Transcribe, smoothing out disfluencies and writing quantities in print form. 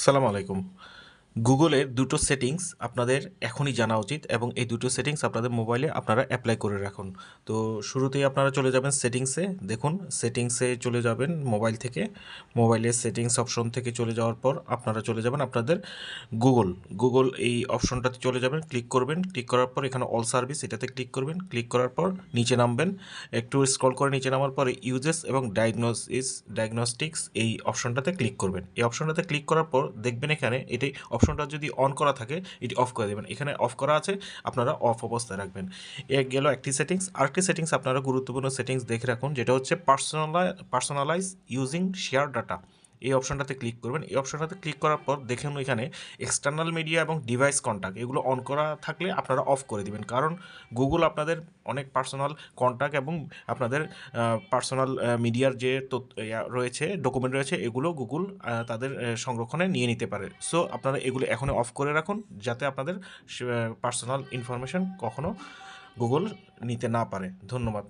আসসালামু আলাইকুম। গুগলের দুটো সেটিংস আপনাদের এখনই জানা উচিত এবং এই দুটো সেটিংস আপনাদের মোবাইলে আপনারা অ্যাপ্লাই করে রাখুন। তো শুরুতেই আপনারা চলে যাবেন সেটিংসে। দেখুন সেটিংসে চলে যাবেন মোবাইল থেকে। মোবাইলের সেটিংস অপশন থেকে চলে যাওয়ার পর আপনারা চলে যাবেন আপনাদের গুগল এই অপশনটাতে চলে যাবেন, ক্লিক করবেন। ক্লিক করার পর এখানে অল সার্ভিস এটাতে ক্লিক করবেন। ক্লিক করার পর নিচে নামবেন। একটু স্ক্রল করে নিচে নামার পরে ইউজেস এবং ডায়াগনস্টিক্স এই অপশনটাতে ক্লিক করবেন। এই অপশনটাতে ক্লিক করার পর দেখবেন এখানে এটি অপশনটা যদি অন করা থাকে এটি অফ করে দেবেন। এখানে অফ করা আছে, আপনারা অফ অবস্থায় রাখবেন। এ গেল একটি সেটিংস। আরেকটি সেটিংস আপনারা গুরুত্বপূর্ণ সেটিংস দেখে রাখুন, যেটা হচ্ছে পার্সোনালাইজ ইউজিং শেয়ার ডাটা। এই অপশনটাতে ক্লিক করবেন। এই অপশনটাতে ক্লিক করার পর দেখুন এখানে এক্সটার্নাল মিডিয়া এবং ডিভাইস কন্ট্যাক্ট এগুলো অন করা থাকলে আপনারা অফ করে দিবেন, কারণ গুগল আপনাদের অনেক পার্সোনাল কন্ট্যাক্ট এবং আপনাদের পার্সোনাল মিডিয়ার যে রয়েছে, ডকুমেন্ট রয়েছে, এগুলো গুগল তাদের সংরক্ষণে নিয়ে নিতে পারে। সো আপনারা এগুলো এখনই অফ করে রাখুন, যাতে আপনাদের পার্সোনাল ইনফরমেশন কখনো গুগল নিতে না পারে। ধন্যবাদ।